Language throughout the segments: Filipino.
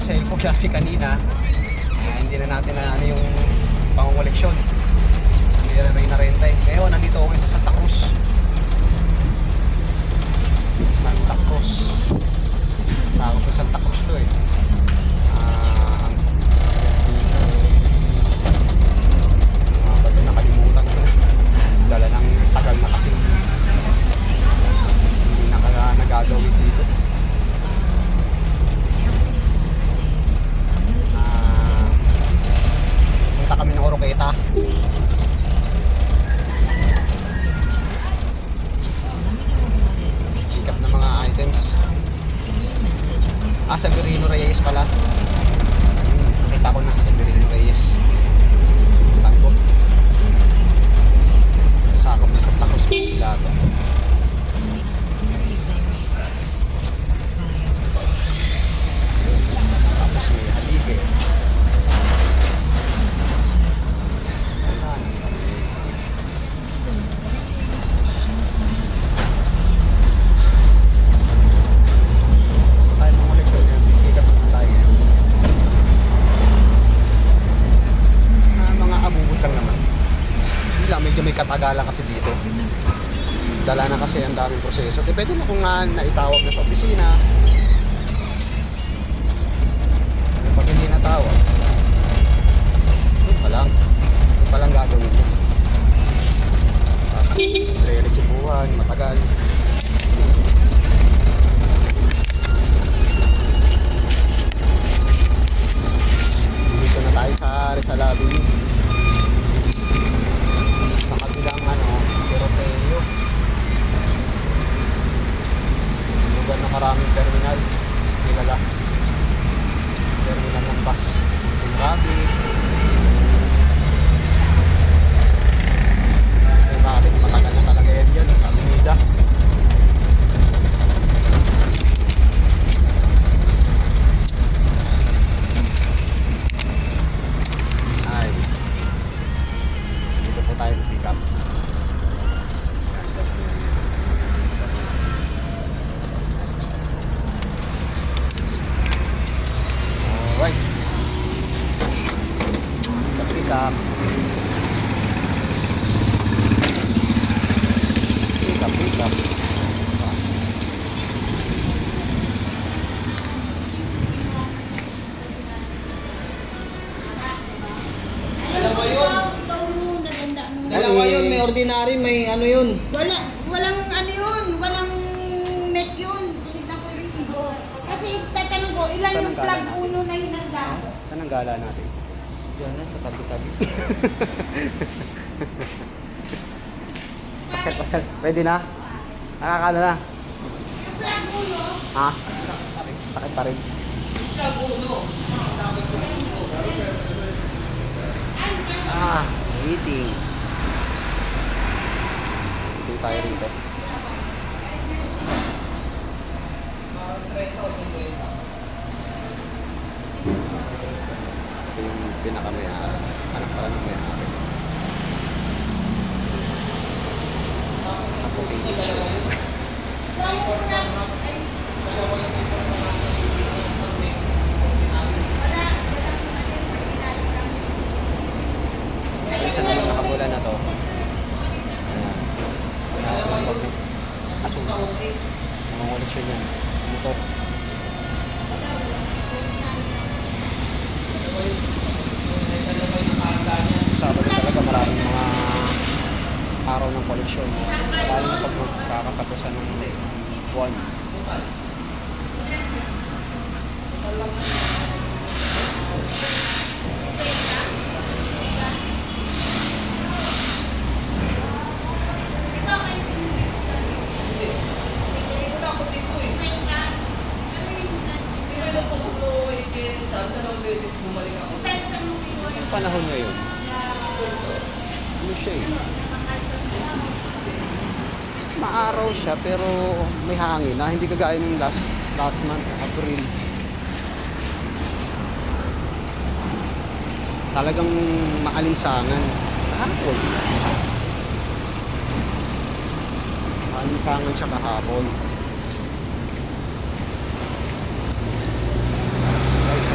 cellphone kasi kanina. Hindi na natin na ano yung pangungoleksyon. Hindi na may narenta eh. Ngayon, nandito ako sa Santa Cruz. Santa Cruz. Sa ako po Santa Cruz to eh. Nakalimutan ko na. Dala ng tagal na kasi hindi nagagawin dito. Punta kami ng Oroqueta. Pick up ng mga items. Severino Reyes pala. Nakita ko na Severino Reyes. Tangko. Sakop na sa Tacos Pilato. Tapos may halige. Medyo may katagalan kasi dito. Dala na kasi ang daming proseso. Depende na kung nga naitawag na sa opisina. Pag hindi natawag, doon pa lang gagawin mo. Tapos re-resibuhan, matagal. Dito na tayo sa Rizal Avenue. Lugar na maraming terminal. Kilala. Terminal ng bus. Rabi. Rabi, matagal na talaga yan dyan. Sa Avenida. Ay. Dito po tayo pick up. Alright. Pick up. Pick up. Dalawa yun. Dalawa yun, may ordinary, may ano yun. Walang ano yun, walang net yun. Tinignan ko yung resibo. Kasi tatanong ko, ilan yung plug uno na hinanda? Saan ang gala natin? Diyan na, sa tabi-tabi. Pasal. Pwede na? Nakakala na? Yung plug uno? Ha? Sakit pa rin. Plug uno. Waiting. Waiting tayo rito. Ito yung pinakamayari. Anak pala ng mayari. Isa naman nakabula na to. Asul. Nangunguleksyon yan. Motor. Kasama rin talaga maraming mga araw ng koleksyon. Lalo na pag kakatapusan ng buwan. Yung panahon ngayon, ano siya eh? Maaraw siya pero may hangin na hindi kagaya ng last month, April. Talagang maalinsangan. Kahapon. Maalinsangan siya kahapon. Guys,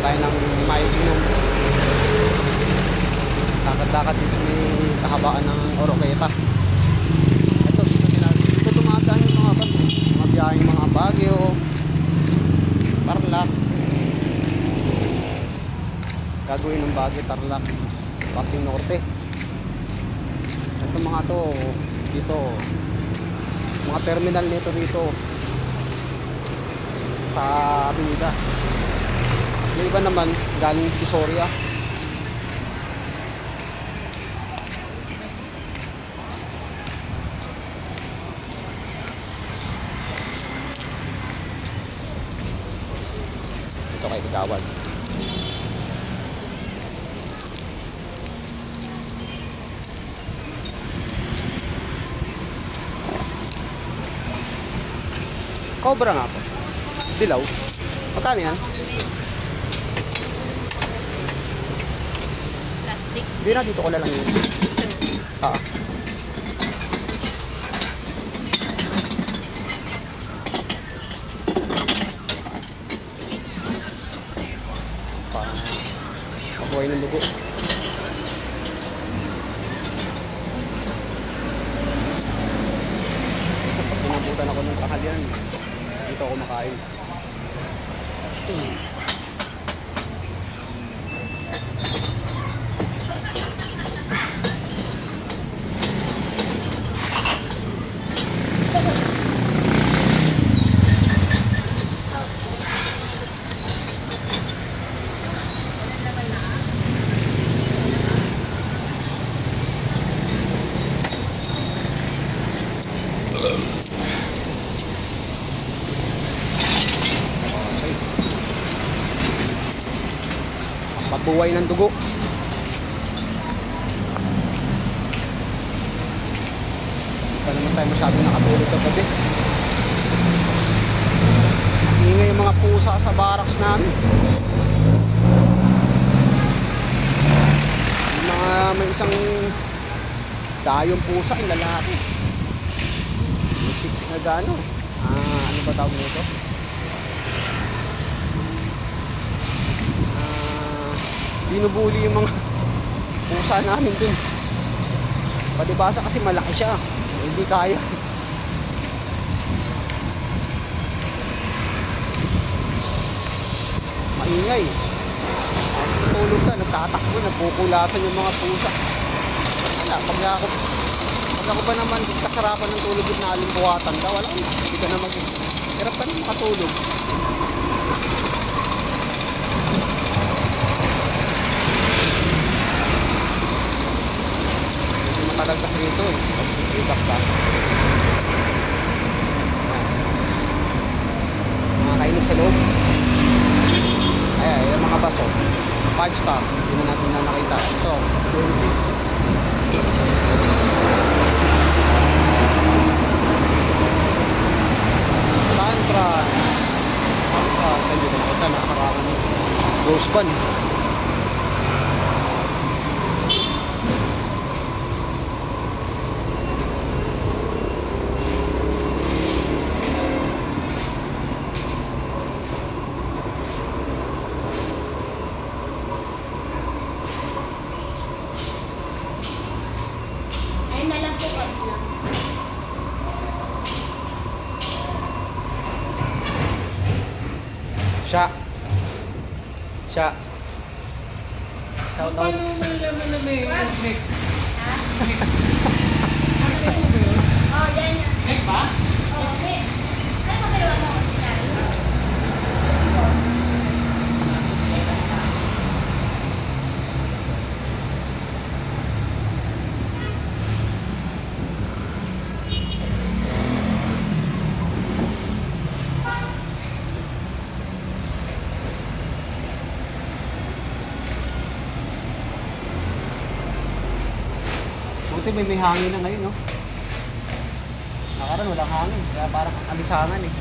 tayo ng maiinom. Lakad-lakad din sa may kahabaan ng Oroqueta. Ito, dito dumadaan yung mga bus. Mga biyaheng mga Baguio, Tarlac. Gagawin ng Baguio, Tarlac, Pati Norte. Ito mga to, dito, mga terminal nito dito sa Avenida. Yung iba naman galing Visoria. Ito kay Kagawad. Cobra nga po. Dilaw. Magkano yan? Plastic. Hindi na, dito ko na lang yun. Ah. Pabuhay ng dugo. Pag pinabutan ako ng tanghalian, dito ako makain. Pagbuhay ng dugo. Hindi pa naman tayo masyadong nakatulog sa gabi. Ingay yung mga pusa sa barracks namin. Yung mga may isang dayong pusa yung lalaki. Misis na gano. Ano ba tawag nito? Binubuli yung mga pusa namin dun. Palibasa kasi malaki siya. Hindi kaya. Maingay. Tulog ka, nagtatakbo, nagpupulasan yung mga pusa. Wala, pag ako ba naman kasarapan ng tulog na alimbuhatan ka, wala na. Hindi ka na hirap ka na makatulog. Matagal kasi rito eh. Pag-ibak ka. Mga kainom sa loob. Ayan, yung mga baso. 5 star. Hindi na natin na nakita. Ito, 26. Santran. Santran. Hindi na nakita. Nakakarangan ng rose bun. Siya. Shout out. Paano mo naman na may neck? Oh, yan yan. Neck ba? Oh, okay. Ano ba ginawa mo? May hangin na ngayon, no? Nakaroon, walang hangin. Kaya parang alisangan eh.